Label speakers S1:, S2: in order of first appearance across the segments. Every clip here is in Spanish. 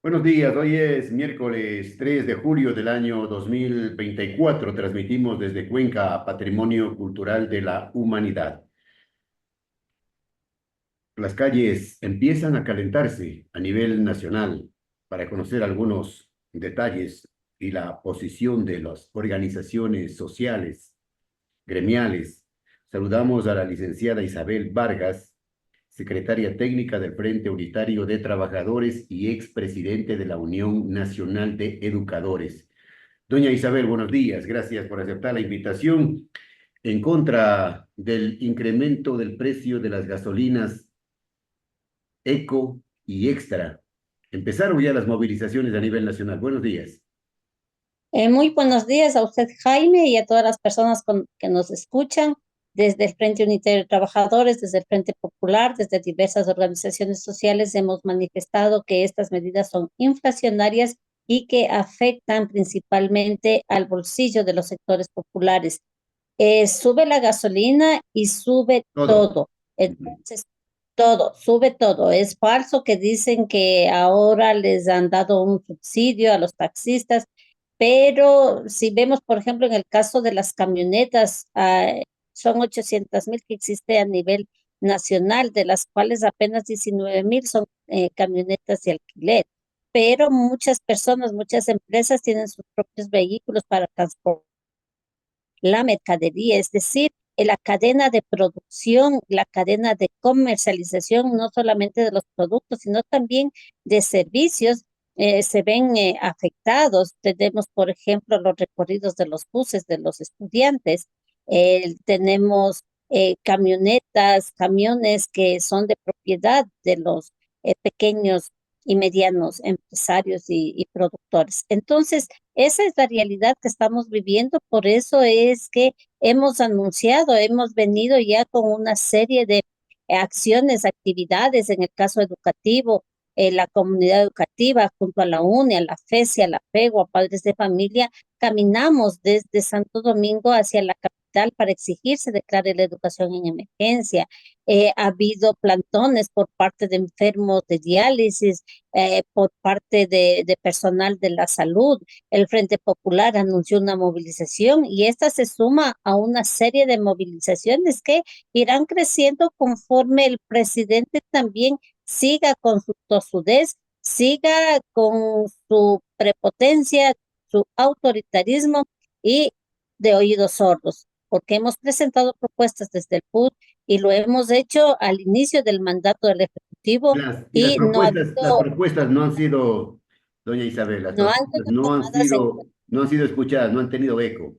S1: Buenos días, hoy es miércoles 3 de julio del año 2024. Transmitimos desde Cuenca, Patrimonio Cultural de la Humanidad. Las calles empiezan a calentarse a nivel nacional para conocer algunos detalles y la posición de las organizaciones sociales, gremiales. Saludamos a la licenciada Isabel Vargas, secretaria técnica del Frente Unitario de Trabajadores y expresidente de la Unión Nacional de Educadores. Doña Isabel, buenos días. Gracias por aceptar la invitación en contra del incremento del precio de las gasolinas Eco y Extra. Empezaron ya las movilizaciones a nivel nacional. Buenos días.
S2: Muy buenos días a usted, Jaime, y a todas las personas que nos escuchan desde el Frente Unitario de Trabajadores, desde el Frente Popular, desde diversas organizaciones sociales. Hemos manifestado que estas medidas son inflacionarias y que afectan principalmente al bolsillo de los sectores populares. Sube la gasolina y sube
S1: Todo.
S2: todo. Entonces, todo, sube todo. Es falso que dicen que ahora les han dado un subsidio a los taxistas, pero si vemos, por ejemplo, en el caso de las camionetas, son 800.000 que existe a nivel nacional, de las cuales apenas 19.000 son camionetas de alquiler. Pero muchas personas, muchas empresas tienen sus propios vehículos para transportar la mercadería, es decir, la cadena de producción, la cadena de comercialización, no solamente de los productos, sino también de servicios, se ven afectados. Tenemos, por ejemplo, los recorridos de los buses de los estudiantes, tenemos camionetas, camiones que son de propiedad de los pequeños y medianos empresarios y productores. Entonces, esa es la realidad que estamos viviendo, por eso es que hemos anunciado, hemos venido ya con una serie de acciones, actividades en el caso educativo, la comunidad educativa junto a la UNE, a la FESI, a la PEGO, a Padres de Familia, caminamos desde Santo Domingo hacia la capital para exigir se declare la educación en emergencia. Ha habido plantones por parte de enfermos de diálisis, por parte de personal de la salud. El Frente Popular anunció una movilización y esta se suma a una serie de movilizaciones que irán creciendo conforme el presidente también siga con su tosudez, siga con su prepotencia, su autoritarismo y de oídos sordos, porque hemos presentado propuestas desde el PUT y lo hemos hecho al inicio del mandato del Ejecutivo
S1: Y
S2: y no ha
S1: las
S2: habido,
S1: propuestas no han sido, doña Isabel, las
S2: no han
S1: propuestas
S2: sido tomadas en
S1: no han sido escuchadas, no han tenido eco.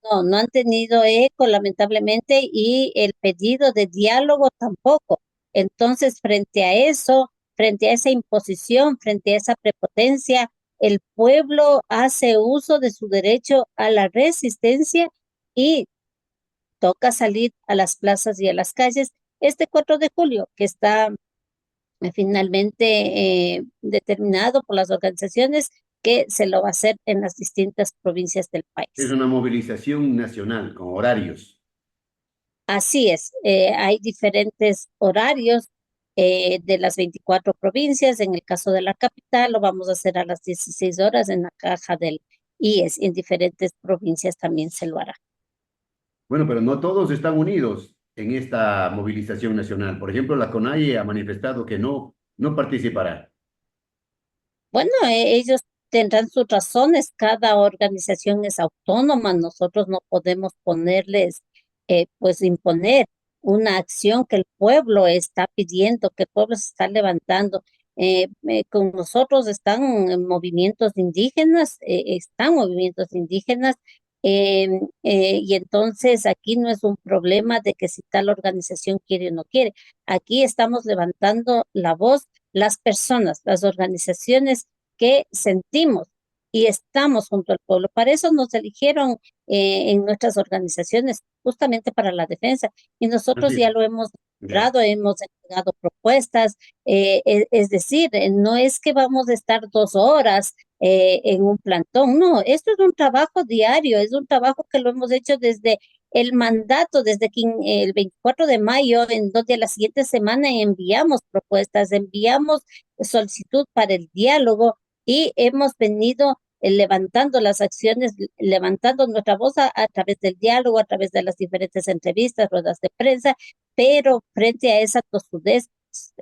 S2: No, no han tenido eco, lamentablemente, y el pedido de diálogo tampoco. Entonces, frente a eso, frente a esa imposición, frente a esa prepotencia, el pueblo hace uso de su derecho a la resistencia y toca salir a las plazas y a las calles este 4 de julio, que está finalmente determinado por las organizaciones que se lo va a hacer en las distintas provincias del
S1: Es
S2: país.
S1: una movilización nacional con horarios.
S2: Así es, hay diferentes horarios de las 24 provincias. En el caso de la capital, lo vamos a hacer a las 16 horas en la caja del IES. En diferentes provincias también se lo hará.
S1: Bueno, pero no todos están unidos en esta movilización nacional. Por ejemplo, la CONAIE ha manifestado que no participará.
S2: Bueno, ellos tendrán sus razones. Cada organización es autónoma. Nosotros no podemos ponerles, pues imponer una acción que el pueblo está pidiendo, que el pueblo se está levantando. Con nosotros están movimientos indígenas, eh, y entonces aquí no es un problema de que si tal organización quiere o no quiere. Aquí estamos levantando la voz las personas, las organizaciones que sentimos y estamos junto al pueblo. Para eso nos eligieron en nuestras organizaciones, justamente para la defensa, y nosotros
S1: Así
S2: ya
S1: es.
S2: lo hemos
S1: Ya.
S2: logrado, hemos entregado propuestas, es decir, no es que vamos a estar 2 horas en un plantón, no, esto es un trabajo diario, es un trabajo que lo hemos hecho desde el mandato desde que el 24 de mayo, en donde la siguiente semana enviamos propuestas, enviamos solicitud para el diálogo y hemos venido levantando las acciones, levantando nuestra voz a través del diálogo, a través de las diferentes entrevistas, ruedas de prensa, pero frente a esa tosudez,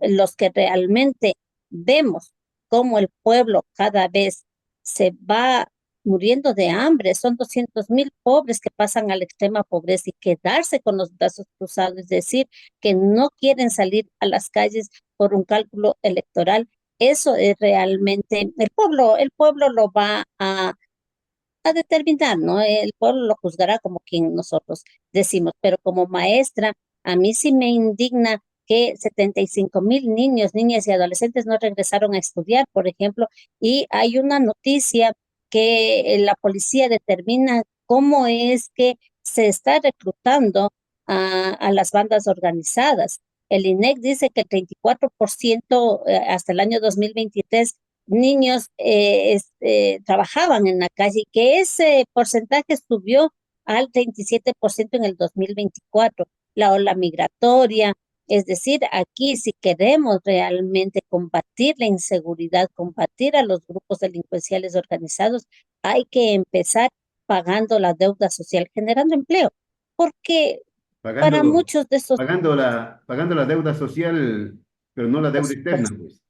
S2: los que realmente vemos cómo el pueblo cada vez se va muriendo de hambre, son 200.000 pobres que pasan a la extrema pobreza y quedarse con los brazos cruzados, es decir, que no quieren salir a las calles por un cálculo electoral. Eso es realmente, el pueblo lo va a determinar, ¿no? El pueblo lo juzgará como quien nosotros decimos, pero como maestra, a mí sí me indigna que 75.000 niños, niñas y adolescentes no regresaron a estudiar, por ejemplo, y hay una noticia que la policía determina cómo es que se está reclutando a las bandas organizadas. El INEC dice que el 34% hasta el año 2023 niños trabajaban en la calle y que ese porcentaje subió al 37% en el 2024. La ola migratoria, es decir, aquí si queremos realmente combatir la inseguridad, combatir a los grupos delincuenciales organizados, hay que empezar pagando la deuda social, generando empleo, porque para
S1: Pagando,
S2: muchos de esos
S1: pagando la deuda social, pero no la deuda
S2: niños,
S1: externa,
S2: pues
S1: pues.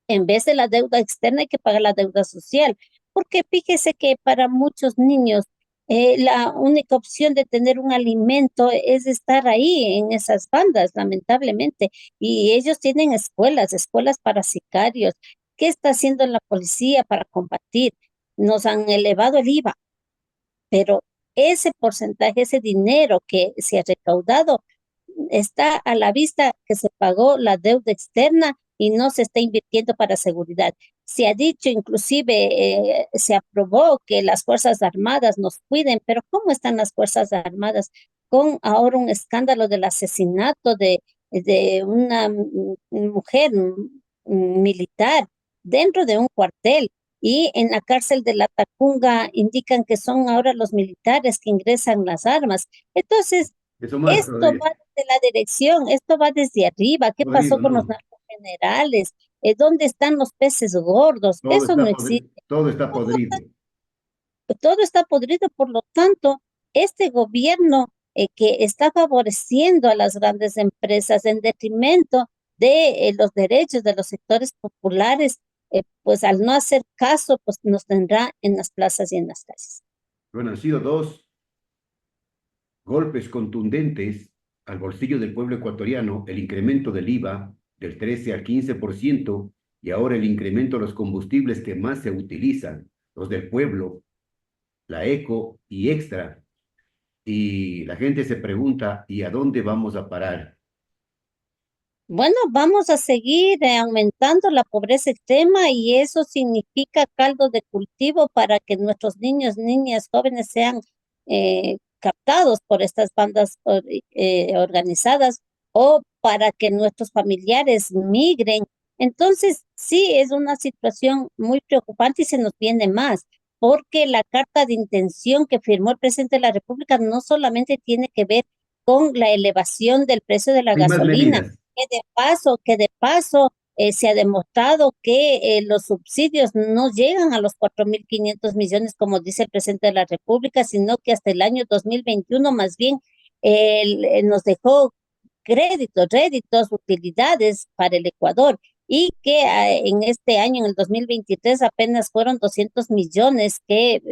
S2: en vez de la deuda externa hay que pagar la deuda social, porque fíjese que para muchos niños la única opción de tener un alimento es estar ahí en esas bandas, lamentablemente, y ellos tienen escuelas, escuelas para sicarios. ¿Qué está haciendo la policía para combatir? Nos han elevado el IVA, pero ese porcentaje, ese dinero que se ha recaudado, está a la vista que se pagó la deuda externa y no se está invirtiendo para seguridad. Se ha dicho, inclusive, se aprobó que las Fuerzas Armadas nos cuiden, pero ¿cómo están las Fuerzas Armadas con ahora un escándalo del asesinato de una mujer militar dentro de un cuartel? Y en la cárcel de la Tacunga indican que son ahora los militares que ingresan las armas. Entonces,
S1: Eso más
S2: esto
S1: todavía.
S2: va desde la dirección, esto va desde arriba. ¿Qué pasó
S1: Podrido,
S2: con los
S1: ¿no?
S2: narcogenerales? ¿Dónde están los peces gordos? Eso no existe.
S1: Todo está podrido.
S2: Todo está podrido, por lo tanto, este gobierno que está favoreciendo a las grandes empresas en detrimento de los derechos de los sectores populares, pues al no hacer caso, pues nos tendrá en las plazas y en las calles.
S1: Bueno, han sido dos golpes contundentes al bolsillo del pueblo ecuatoriano, el incremento del IVA del 13 al 15% y ahora el incremento de los combustibles que más se utilizan, los del pueblo, la eco y extra. Y la gente se pregunta, ¿y a dónde vamos a parar?
S2: Bueno, vamos a seguir aumentando la pobreza extrema y eso significa caldo de cultivo para que nuestros niños, niñas, jóvenes sean captados por estas bandas organizadas o para que nuestros familiares migren. Entonces, sí, es una situación muy preocupante y se nos viene más, porque la carta de intención que firmó el presidente de la República no solamente tiene que ver con la elevación del precio de la
S1: Hay más
S2: gasolina,
S1: medidas.
S2: que de paso se ha demostrado que los subsidios no llegan a los 4.500 millones, como dice el presidente de la República, sino que hasta el año 2021 más bien nos dejó créditos, réditos, utilidades para el Ecuador y que en este año, en el 2023, apenas fueron 200 millones que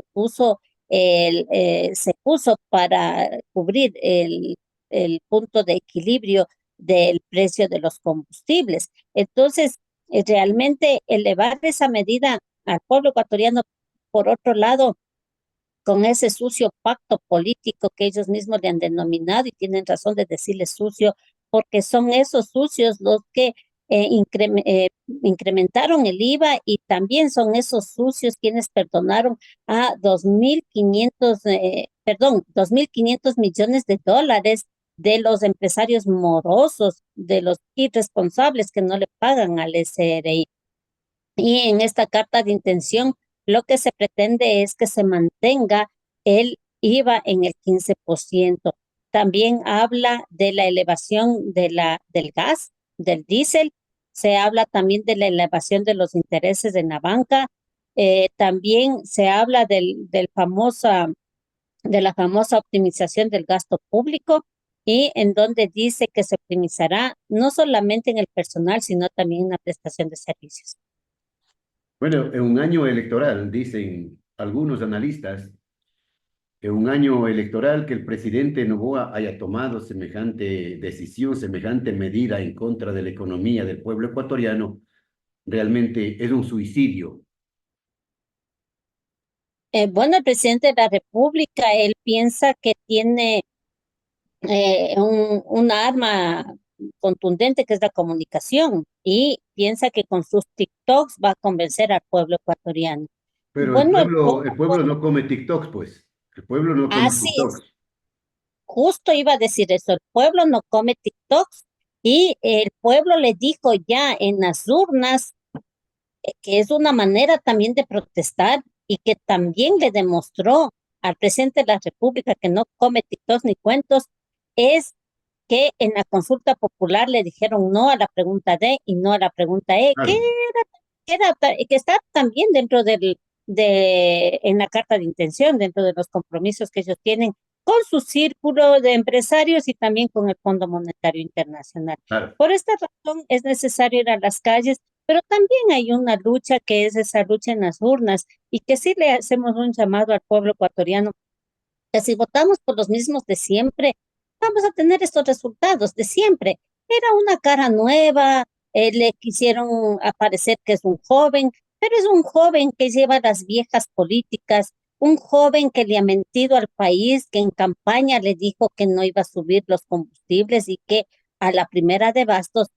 S2: se puso para cubrir el punto de equilibrio del precio de los combustibles. Entonces, realmente elevar esa medida al pueblo ecuatoriano, por otro lado, con ese sucio pacto político que ellos mismos le han denominado y tienen razón de decirle sucio, porque son esos sucios los que incrementaron el IVA y también son esos sucios quienes perdonaron a 2.500, perdón, 2.500 millones de dólares de los empresarios morosos, de los irresponsables que no le pagan al SRI. Y en esta carta de intención, lo que se pretende es que se mantenga el IVA en el 15%. También habla de la elevación del gas, del diésel. Se habla también de la elevación de los intereses en la banca. También se habla de la famosa optimización del gasto público y en donde dice que se optimizará no solamente en el personal, sino también en la prestación de servicios.
S1: Bueno, en un año electoral, dicen algunos analistas, en un año electoral que el presidente Noboa haya tomado semejante decisión, semejante medida en contra de la economía del pueblo ecuatoriano, realmente es un suicidio.
S2: Bueno, el presidente de la República, él piensa que tiene un arma contundente que es la comunicación y piensa que con sus TikToks va a convencer al pueblo ecuatoriano.
S1: Pero
S2: Bueno,
S1: el pueblo no come TikToks, pues. El pueblo no come
S2: así es,
S1: TikToks.
S2: justo iba a decir eso, el pueblo no come TikToks y el pueblo le dijo ya en las urnas que es una manera también de protestar y que también le demostró al presidente de la República que no come TikToks ni cuentos, es que en la consulta popular le dijeron no a la pregunta D y no a la pregunta E,
S1: Claro,
S2: que está también en la carta de intención, dentro de los compromisos que ellos tienen con su círculo de empresarios y también con el Fondo Monetario Internacional.
S1: claro.
S2: Por esta razón es necesario ir a las calles, pero también hay una lucha que es esa lucha en las urnas y que sí le hacemos un llamado al pueblo ecuatoriano que si votamos por los mismos de siempre, vamos a tener estos resultados de siempre. Era una cara nueva, le quisieron aparecer que es un joven, pero es un joven que lleva las viejas políticas, un joven que le ha mentido al país, que en campaña le dijo que no iba a subir los combustibles y que a la primera de bastos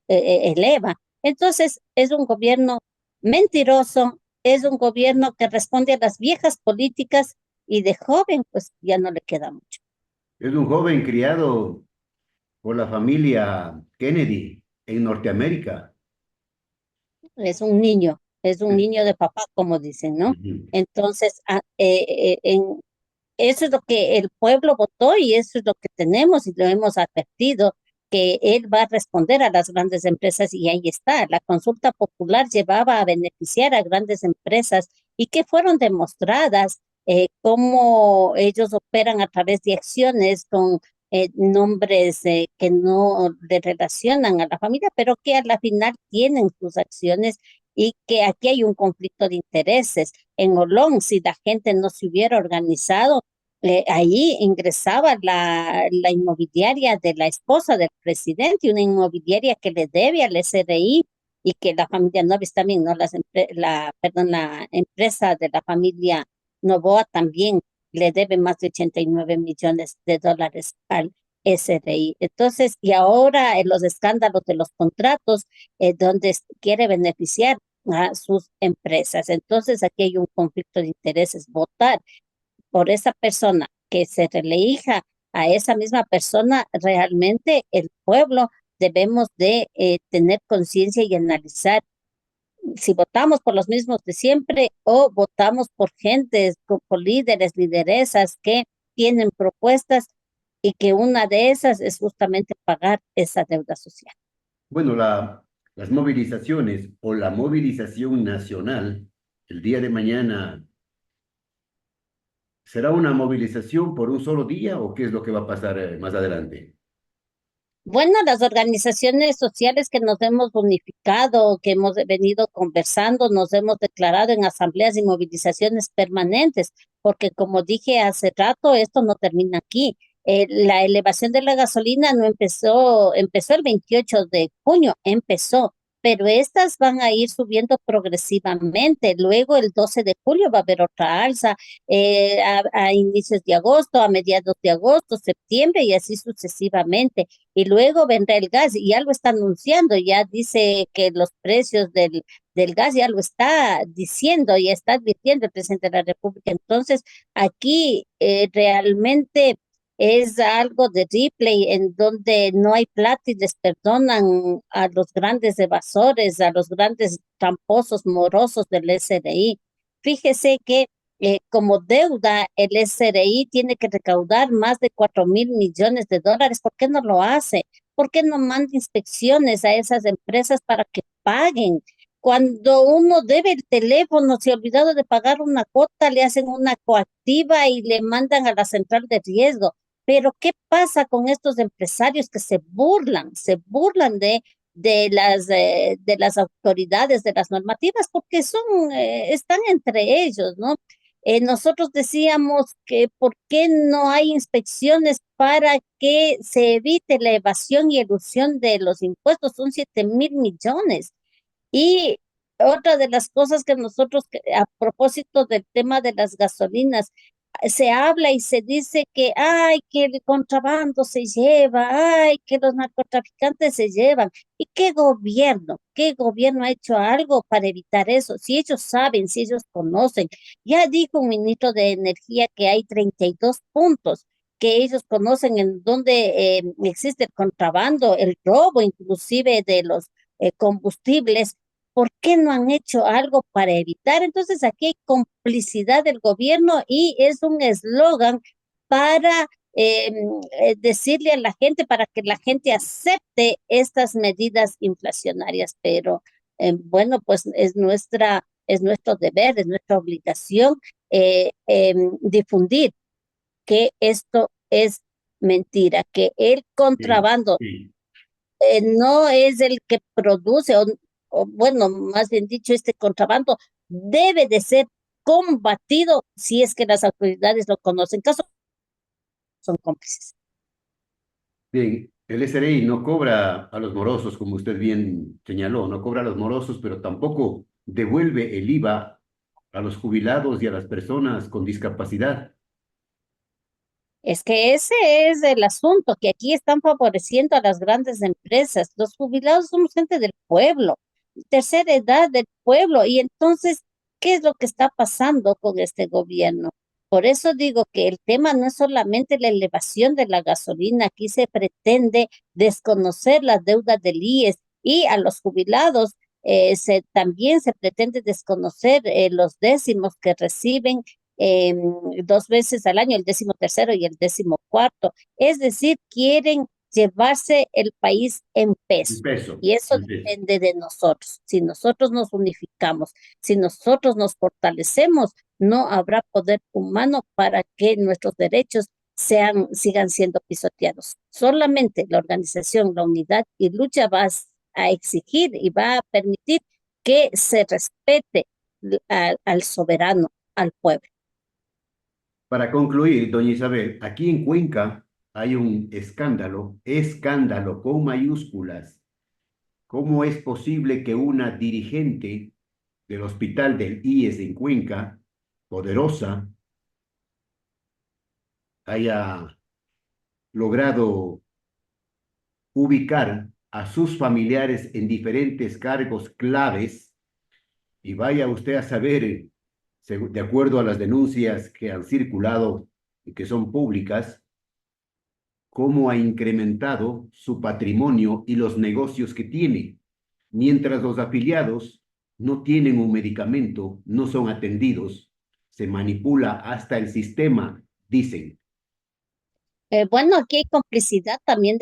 S2: eleva. Entonces, es un gobierno mentiroso, es un gobierno que responde a las viejas políticas y de joven, pues ya no le queda mucho.
S1: Es un joven criado por la familia Kennedy en Norteamérica.
S2: Es un niño de papá, como dicen, ¿no?
S1: Ujú.
S2: Entonces, eso es lo que el pueblo votó y eso es lo que tenemos y lo hemos advertido, que él va a responder a las grandes empresas y ahí está. La consulta popular llevaba a beneficiar a grandes empresas y que fueron demostradas cómo ellos operan a través de acciones con nombres que no le relacionan a la familia, pero que a la final tienen sus acciones y que aquí hay un conflicto de intereses. En Olón, si la gente no se hubiera organizado, ahí ingresaba la inmobiliaria de la esposa del presidente, una inmobiliaria que le debe al SRI y que la familia Novis también, ¿no? Perdón, la empresa de la familia Novoa también le debe más de 89 millones de dólares al SRI. Entonces, y ahora los escándalos de los contratos, donde quiere beneficiar a sus empresas. Entonces, aquí hay un conflicto de intereses. Votar por esa persona que se reelija a esa misma persona, realmente el pueblo debemos de tener conciencia y analizar si votamos por los mismos de siempre o votamos por gentes, por líderes, lideresas que tienen propuestas y que una de esas es justamente pagar esa deuda social.
S1: Bueno, las movilizaciones o la movilización nacional el día de mañana, ¿será una movilización por un solo día o qué es lo que va a pasar más adelante?
S2: Bueno, las organizaciones sociales que nos hemos unificado, que hemos venido conversando, nos hemos declarado en asambleas y movilizaciones permanentes, porque como dije hace rato, esto no termina aquí. La elevación de la gasolina no empezó el 28 de junio, empezó, pero estas van a ir subiendo progresivamente. Luego el 12 de julio va a haber otra alza, a inicios de agosto, a mediados de agosto, septiembre y así sucesivamente y luego vendrá el gas y ya lo está anunciando, ya dice que los precios del gas ya lo está diciendo, ya está advirtiendo el presidente de la República. Entonces, aquí realmente es algo de replay en donde no hay plata y les perdonan a los grandes evasores, a los grandes tramposos morosos del SRI. Fíjese que como deuda, el SRI tiene que recaudar más de 4.000 millones de dólares. ¿Por qué no lo hace? ¿Por qué no manda inspecciones a esas empresas para que paguen? Cuando uno debe el teléfono, se ha olvidado de pagar una cuota, le hacen una coactiva y le mandan a la central de riesgo. Pero ¿qué pasa con estos empresarios que se burlan de las autoridades, de las normativas, porque están entre ellos, ¿no? Nosotros decíamos que por qué no hay inspecciones para que se evite la evasión y elusión de los impuestos, son 7.000 millones. Y otra de las cosas que nosotros, a propósito del tema de las gasolinas, se habla y se dice que, ay, que el contrabando se lleva, ay, que los narcotraficantes se llevan. ¿Y qué gobierno ha hecho algo para evitar eso? Si ellos saben, si ellos conocen. Ya dijo un ministro de Energía que hay 32 puntos que ellos conocen en donde existe el contrabando, el robo inclusive de los combustibles. ¿Por qué no han hecho algo para evitar? Entonces aquí hay complicidad del gobierno y es un eslogan para decirle a la gente, para que la gente acepte estas medidas inflacionarias. Pero bueno, pues es nuestro deber, es nuestra obligación difundir que esto es mentira, que el
S1: Sí,
S2: contrabando
S1: sí.
S2: no es el que produce, o bueno, más bien dicho, este contrabando debe de ser combatido si es que las autoridades lo conocen. Caso son cómplices.
S1: Bien, el SRI no cobra a los morosos, como usted bien señaló, no cobra a los morosos, pero tampoco devuelve el IVA a los jubilados y a las personas con discapacidad.
S2: Es que ese es el asunto, que aquí están favoreciendo a las grandes empresas. Los jubilados somos gente del pueblo, tercera edad del pueblo. Y entonces, ¿qué es lo que está pasando con este gobierno? Por eso digo que el tema no es solamente la elevación de la gasolina, aquí se pretende desconocer las deudas del IES y a los jubilados también se pretende desconocer los décimos que reciben 2 veces al año, el 13º y el 14º. Es decir, quieren llevarse el país en
S1: Un
S2: peso.
S1: peso,
S2: Y eso
S1: un peso.
S2: depende de nosotros. Si nosotros nos unificamos, si nosotros nos fortalecemos, no habrá poder humano para que nuestros derechos sigan siendo pisoteados. Solamente la organización, la unidad y lucha va a exigir y va a permitir que se respete al soberano, al pueblo.
S1: Para concluir, doña Isabel, aquí en Cuenca hay un escándalo, escándalo con mayúsculas. ¿Cómo es posible que una dirigente del hospital del IES en Cuenca, poderosa, haya logrado ubicar a sus familiares en diferentes cargos claves? Y vaya usted a saber, de acuerdo a las denuncias que han circulado y que son públicas, cómo ha incrementado su patrimonio y los negocios que tiene, mientras los afiliados no tienen un medicamento, no son atendidos, se manipula hasta el sistema, dicen.
S2: Bueno, aquí hay complicidad también.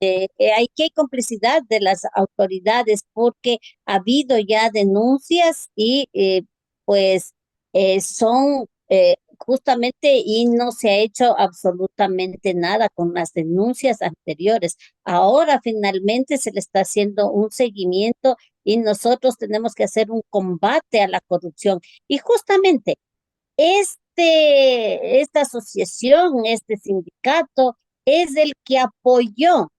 S2: Aquí hay complicidad de las autoridades porque ha habido ya denuncias y pues son justamente y no se ha hecho absolutamente nada con las denuncias anteriores. Ahora finalmente se le está haciendo un seguimiento y nosotros tenemos que hacer un combate a la corrupción. Y justamente esta asociación, este sindicato, es el que apoyó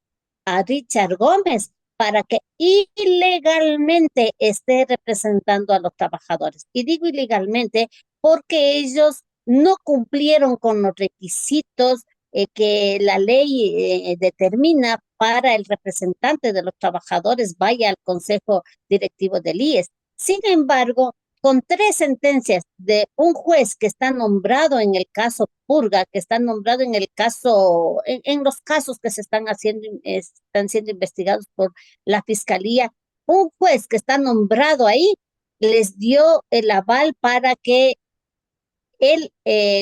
S2: a Richard Gómez para que ilegalmente esté representando a los trabajadores. Y digo ilegalmente porque ellos no cumplieron con los requisitos que la ley determina para el representante de los trabajadores vaya al Consejo Directivo del IES. Sin embargo, con 3 sentencias de un juez que está nombrado en el caso Purga, que está nombrado en el caso, en los casos que se están haciendo, están siendo investigados por la fiscalía, un juez que está nombrado ahí les dio el aval para que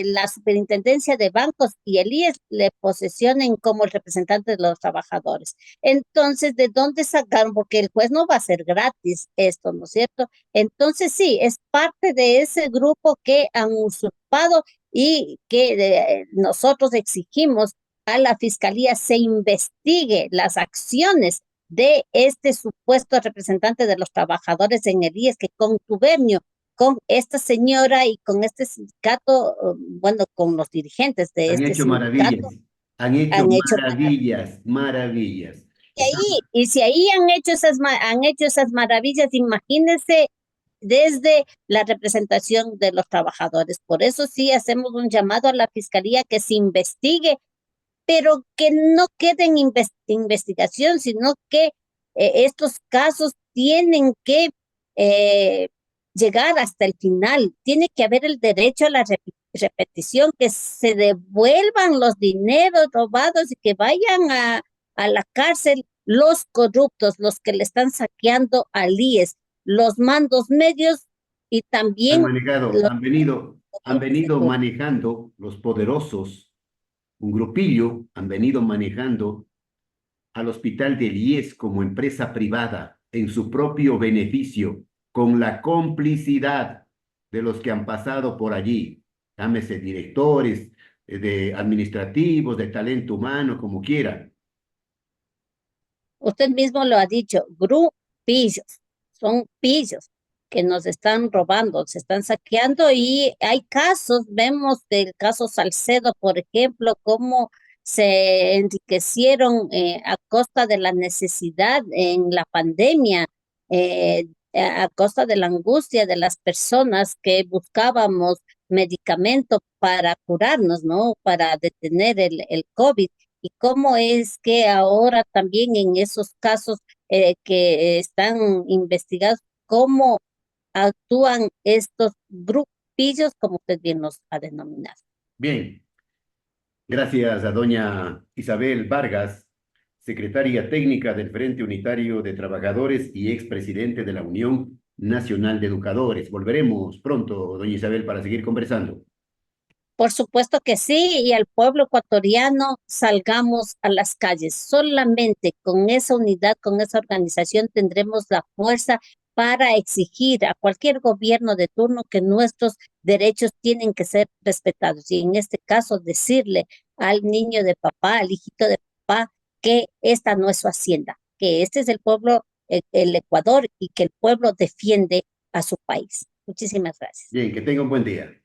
S2: la Superintendencia de Bancos y el IES le posesionen como el representante de los trabajadores. Entonces, ¿de dónde sacaron? Porque el juez no va a ser gratis esto, ¿no es cierto? Entonces, sí, es parte de ese grupo que han usurpado y que nosotros exigimos a la Fiscalía se investigue las acciones de este supuesto representante de los trabajadores en el IES que contubernio con esta señora y con este sindicato, bueno, con los dirigentes de
S1: Han
S2: este
S1: hecho
S2: sindicato,
S1: maravillas, han hecho
S2: han hecho
S1: maravillas, maravillas.
S2: ahí, y si ahí han hecho esas maravillas, imagínense desde la representación de los trabajadores. Por eso sí hacemos un llamado a la fiscalía que se investigue, pero que no quede en investigación, sino que estos casos tienen que eh, llegar hasta el final. Tiene que haber el derecho a la repetición, que se devuelvan los dineros robados y que vayan a la cárcel los corruptos, los que le están saqueando al IES, los mandos medios y
S1: Han
S2: también
S1: manejado,
S2: los
S1: han
S2: poderes de
S1: venido
S2: turno.
S1: manejando los poderosos, un grupillo, han venido manejando al Hospital del IES como empresa privada en su propio beneficio, con la complicidad de los que han pasado por allí, llámese directores, de administrativos, de talento humano, como quiera.
S2: Usted mismo lo ha dicho, grupillos, son pillos que nos están robando, se están saqueando y hay casos, vemos del caso Salcedo, por ejemplo, cómo se enriquecieron a costa de la necesidad en la pandemia, a costa de la angustia de las personas que buscábamos medicamento para curarnos, ¿no? Para detener el COVID y cómo es que ahora también en esos casos que están investigados, cómo actúan estos grupillos, como usted bien los ha denominado.
S1: Bien, gracias a doña Isabel Vargas, secretaria técnica del Frente Unitario de Trabajadores y expresidente de la Unión Nacional de Educadores. Volveremos pronto, doña Isabel, para seguir conversando.
S2: Por supuesto que sí, y al pueblo ecuatoriano salgamos a las calles. Solamente con esa unidad, con esa organización tendremos la fuerza para exigir a cualquier gobierno de turno que nuestros derechos tienen que ser respetados. Y en este caso, decirle al niño de papá, al hijito de papá, que esta no es su hacienda, que este es el pueblo, el Ecuador, y que el pueblo defiende a su país. Muchísimas gracias.
S1: Bien, que tenga un buen día.